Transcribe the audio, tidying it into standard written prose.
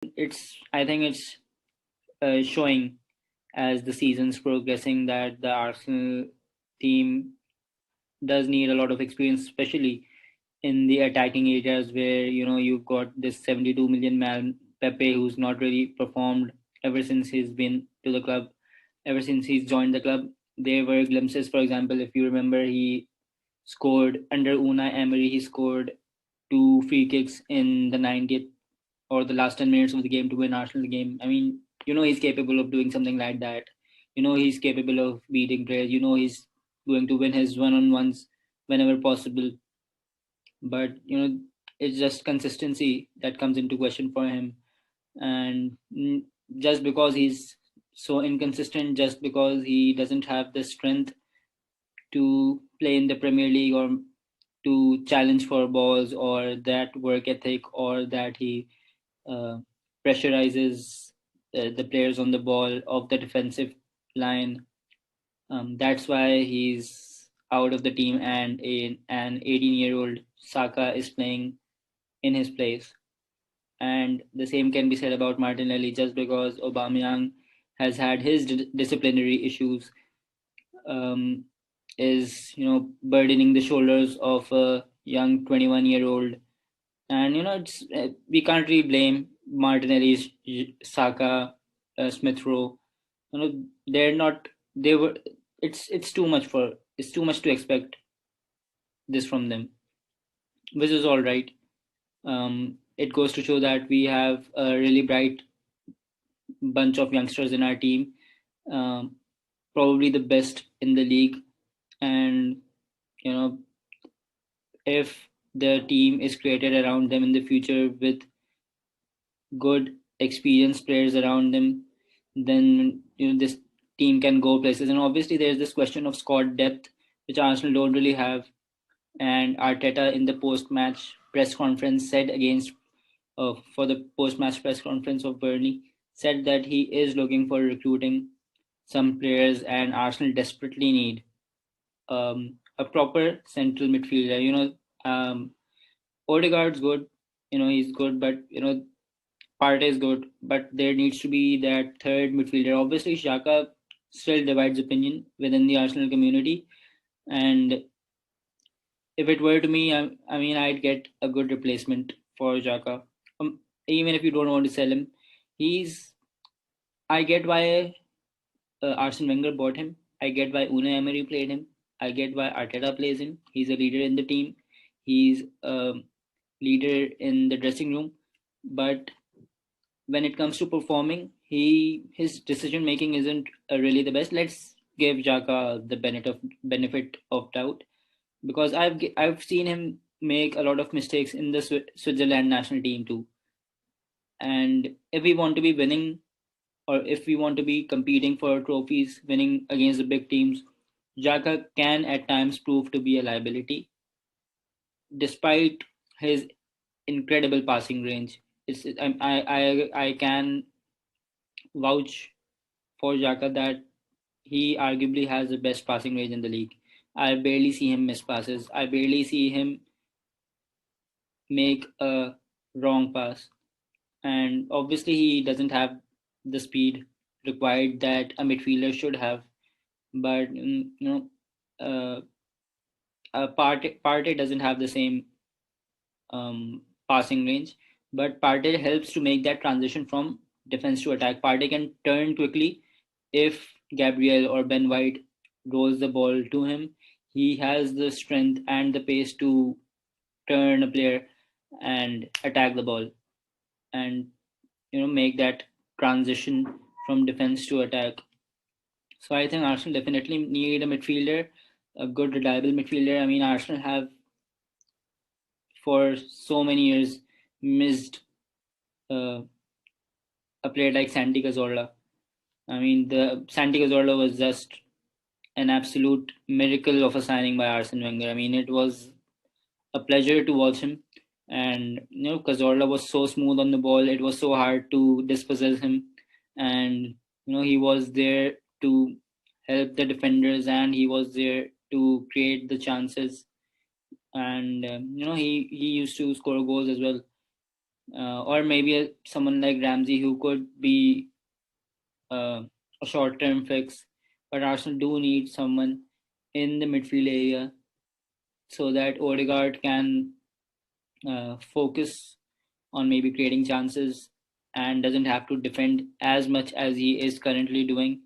I think it's showing as the season's progressing that the Arsenal team does need a lot of experience, especially in the attacking areas where you've got this 72 million man Pepe, who's not really performed ever since he's been to the club, ever since he's joined the club. There were glimpses, for example, if you remember, he scored under Unai Emery. He scored two free kicks in the 90th or the last 10 minutes of the game to win Arsenal the game. I mean, he's capable of doing something like that. He's capable of beating players. He's going to win his one-on-ones whenever possible. But it's just consistency that comes into question for him. And just because he's so inconsistent, just because he doesn't have the strength to play in the Premier League or to challenge for balls, or that work ethic, or that he uh, pressurizes the players on the ball of the defensive line. That's why he's out of the team, and an 18-year-old Saka is playing in his place. And the same can be said about Martinelli. Just because Aubameyang has had his disciplinary issues, um, is burdening the shoulders of a young 21-year-old. And it's we can't really blame Martinelli, Saka, Smith Rowe. They're not. They were. It's too much for. It's too much to expect this from them, which is all right. It goes to show that we have a really bright bunch of youngsters in our team, um, probably the best in the league. And you know, if the team is created around them in the future with good experienced players around them, then this team can go places. And obviously, there's this question of squad depth, which Arsenal don't really have. And Arteta, in the post-match press conference, said against for the post-match press conference of Burnley, said that he is looking for recruiting some players, and Arsenal desperately need a proper central midfielder. Odegaard's good, he's good, but Partey is good, but there needs to be that third midfielder. Obviously, Xhaka still divides opinion within the Arsenal community, and if it were to me, I mean, I'd get a good replacement for Xhaka. Even if you don't want to sell him, he's. I get why Arsene Wenger bought him. I get why Unai Emery played him. I get why Arteta plays him. He's a leader in the team. He's a leader in the dressing room. But when it comes to performing, his decision making isn't really the best. Let's give Xhaka the benefit of doubt, because I've seen him make a lot of mistakes in the Switzerland national team too. And if we want to be winning, or if we want to be competing for trophies, winning against the big teams, Xhaka can at times prove to be a liability, despite his incredible passing range. I can vouch for Xhaka that he arguably has the best passing range in the league. I barely see him miss passes. I barely see him make a wrong pass. And obviously, he doesn't have the speed required that a midfielder should have. But uh, Partey doesn't have the same passing range. But Partey helps to make that transition from defense to attack. Partey can turn quickly if Gabriel or Ben White rolls the ball to him. He has the strength and the pace to turn a player and attack the ball, and make that transition from defense to attack. So I think Arsenal definitely need a midfielder, a good reliable midfielder. I mean, Arsenal have for so many years missed uh, a player like Santi Cazorla. I mean, the Santi Cazorla was just an absolute miracle of a signing by Arsene Wenger. I mean, it was a pleasure to watch him. And Cazorla was so smooth on the ball; it was so hard to dispossess him. And he was there to help the defenders, and he was there to create the chances. And he used to score goals as well. or maybe someone like Ramsey who could be a short-term fix. But Arsenal do need someone in the midfield area so that Odegaard can focus on maybe creating chances and doesn't have to defend as much as he is currently doing.